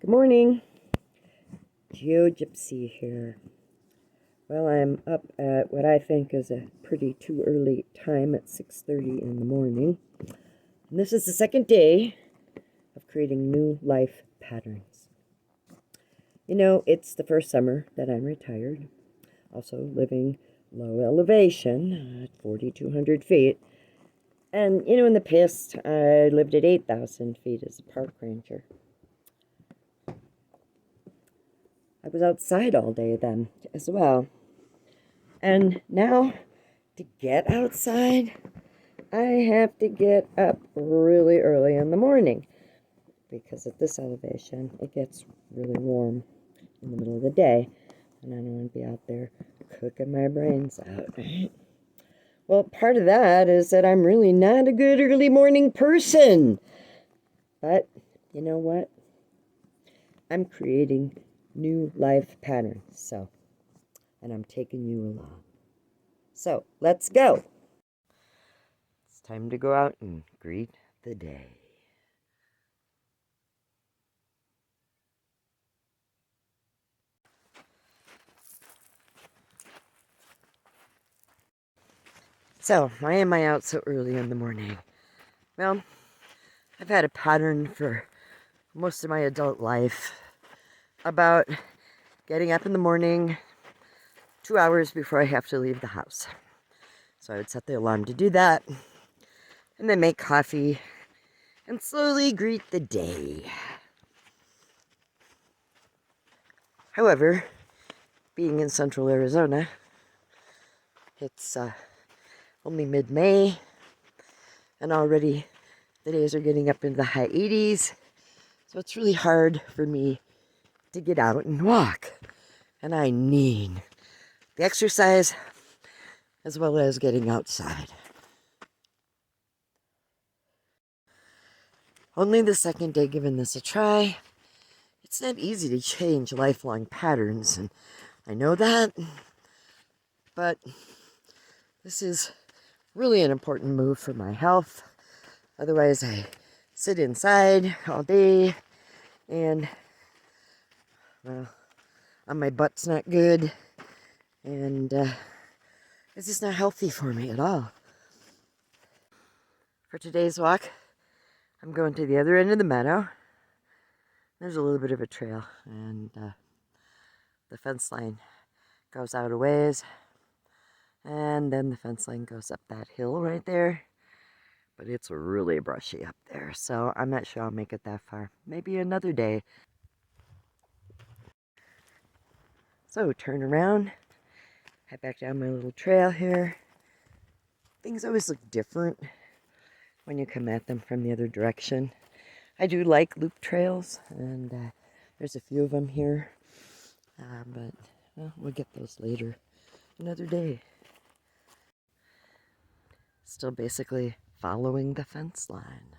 Good morning, GeoGypsy here. Well, I'm up at what I think is a pretty too early time at 6:30 in the morning. And this is the second day of creating new life patterns. You know, it's the first summer that I'm retired, also living low elevation at 4,200 feet. And, you know, in the past, I lived at 8,000 feet as a park ranger. I was outside all day then as well. And now, to get outside, I have to get up really early in the morning because at this elevation, it gets really warm in the middle of the day, and I don't want to be out there cooking my brains out. Well, part of that is that I'm really not a good early morning person. But you know what? I'm creating new life patterns, and I'm taking you along. So, let's go. It's time to go out and greet the day. So, why am I out so early in the morning? Well, I've had a pattern for most of my adult life about getting up in the morning 2 hours before I have to leave the house. So I would set the alarm to do that, and then make coffee, and slowly greet the day. However, being in central Arizona, it's only mid-May, and already the days are getting up into the high 80s, so it's really hard for me to get out and walk. And I need the exercise as well as getting outside. Only the second day giving this a try. It's not easy to change lifelong patterns, and I know that, but this is really an important move for my health. Otherwise, I sit inside all day, and, well, my butt's not good, and it's just not healthy for me at all. For today's walk, I'm going to the other end of the meadow. There's a little bit of a trail, and the fence line goes out a ways, and then the fence line goes up that hill right there. But it's really brushy up there, so I'm not sure I'll make it that far. Maybe another day. So turn around, head back down my little trail here. Things always look different when you come at them from the other direction. I do like loop trails, and there's a few of them here, but well, we'll get those later, another day. Still basically following the fence line.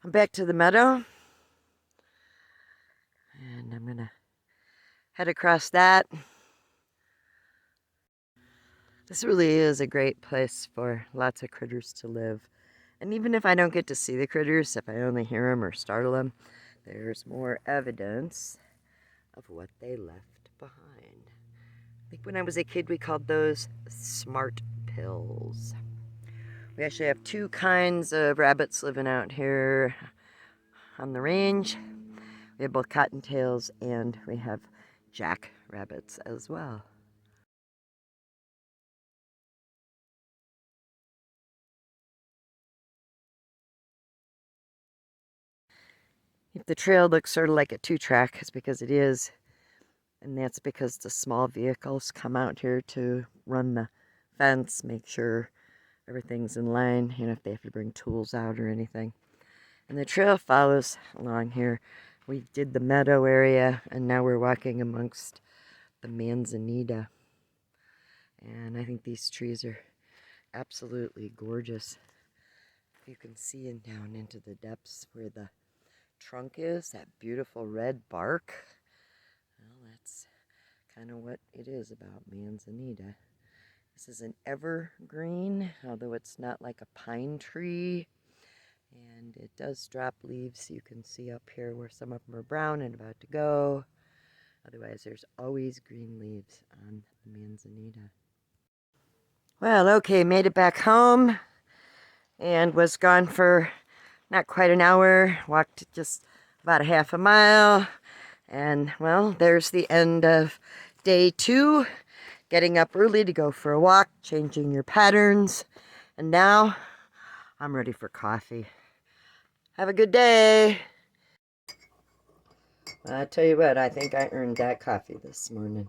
I'm back to the meadow, and I'm gonna head across that. This really is a great place for lots of critters to live. And even if I don't get to see the critters, if I only hear them or startle them, there's more evidence of what they left behind. I think when I was a kid, we called those smart pills. We actually have two kinds of rabbits living out here on the range. We have both cottontails, and we have jack rabbits as well. If the trail looks sort of like a two-track, it's because it is. And that's because the small vehicles come out here to run the fence, make sure everything's in line, you know, if they have to bring tools out or anything. And the trail follows along here. We did the meadow area, and now we're walking amongst the manzanita. And I think these trees are absolutely gorgeous. You can see in down into the depths where the trunk is, that beautiful red bark. Well, that's kind of what it is about manzanita. This is an evergreen, although it's not like a pine tree. And it does drop leaves. You can see up here where some of them are brown and about to go. Otherwise, there's always green leaves on the manzanita. Well, okay, made it back home and was gone for not quite an hour. Walked just about a half a mile. And, well, there's the end of day 2. Getting up early to go for a walk, changing your patterns. And now I'm ready for coffee. Have a good day. I tell you what, I think I earned that coffee this morning.